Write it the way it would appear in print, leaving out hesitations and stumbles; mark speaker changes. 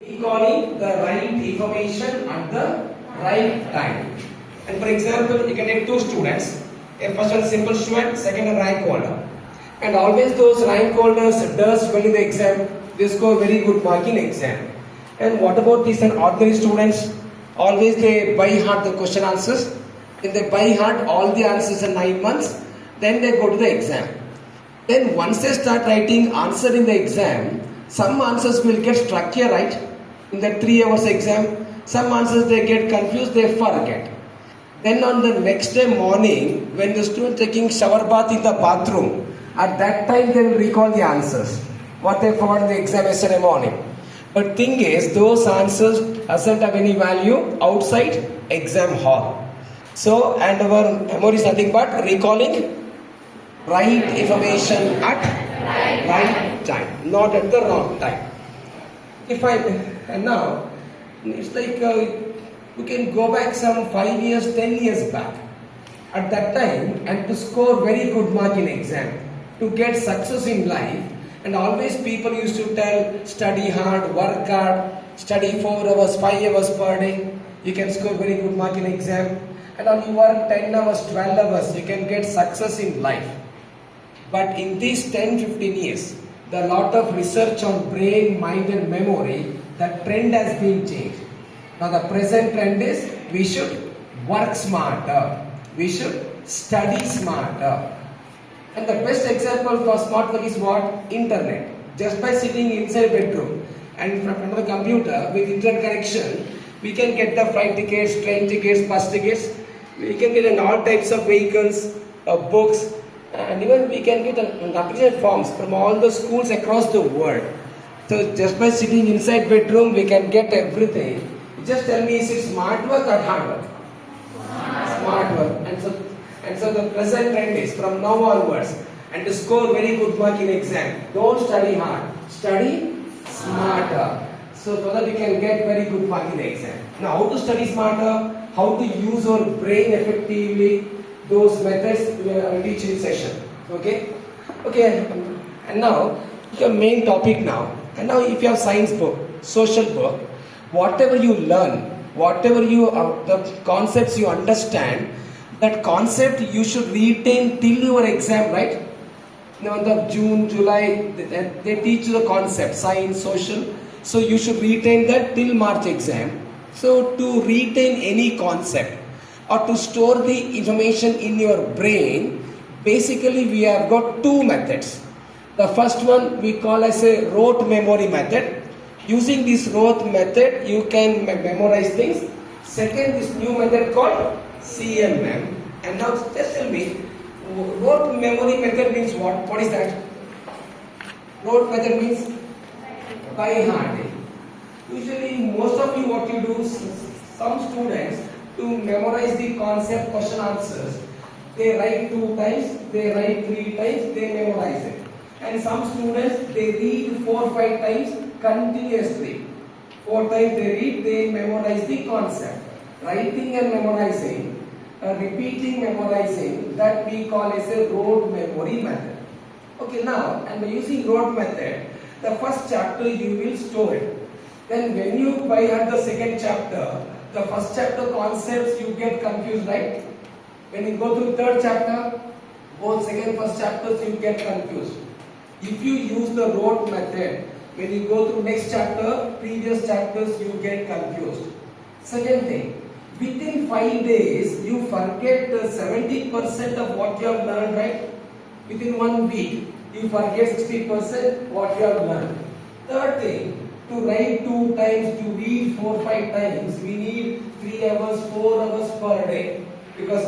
Speaker 1: Recalling the right information at the right time. And for example, you can take two students. A first one simple student, second a rank holder. And always those rank holders does well in the exam. They score very good mark in exam. And what about these ordinary students? Always they by heart the question answers. If they by heart all the answers in 9 months, then they go to the exam. Then once they start writing answer in the exam, some answers will get struck here, right? In the 3 hours exam, some answers they get confused, they forget. Then on the next day morning, when the student taking shower bath in the bathroom, at that time they will recall the answers, what they found in the exam yesterday morning. But thing is, those answers doesn't have any value outside exam hall. So, and our memory is nothing but recalling right information at right time, not at the wrong time. And now, it's like we can go back some 5 years, 10 years back. At that time, and to score very good mark in exam, to get success in life, and always people used to tell, study hard, work hard, study 4 hours, 5 hours per day, you can score very good mark in exam. And on you work 10 hours, 12 hours, you can get success in life. But in these 10-15 years, the lot of research on brain, mind and memory, the trend has been changed. Now the present trend is we should work smarter, we should study smarter. And the best example for smart work is what? Internet. Just by sitting inside bedroom and in front of the computer with internet connection, we can get the flight tickets, train tickets, bus tickets. We can get in all types of vehicles, books, and even we can get application forms from all the schools across the world. So just by sitting inside bedroom, we can get everything. Just tell me, is it smart work or hard work? Smart work. And so the present trend is from now onwards, and to score very good mark in exam, don't study hard, study smarter. So that you can get very good mark in the exam. Now how to study smarter, how to use our brain effectively, those methods we will teach in session. Okay? And now, the main topic now. And now if you have science book, social book, whatever you learn, whatever the concepts you understand, that concept you should retain till your exam, right? In the month of June, July, they teach you the concept, science, social. So you should retain that till March exam. So to retain any concept or to store the information in your brain, basically we have got two methods. The first one we call as a rote memory method. Using this rote method, you can memorize things. Second, this new method called CMM. And now just tell me, rote memory method means what? What is that? Rote method means by heart. Usually, most of you, what you do, some students, to memorize the concept, question, answers, they write 2 times, they write 3 times, they memorize it. And some students, they read 4-5 times continuously. 4 times they read, they memorize the concept. Writing and memorizing, repeating memorizing, that we call as a rote memory method. Okay, now, and by using rote method, the first chapter you will store it. Then when you by heart the second chapter, the first chapter concepts you get confused, right? When you go through third chapter, both second first chapters you get confused. If you use the rote method, when you go through next chapter, previous chapters you get confused. Second thing, within 5 days you forget 70% of what you have learned, right? Within 1 week you forget 60% what you have learned. Third thing, to write 2 times, to read 4-5 times, we need 3 hours, 4 hours per day, because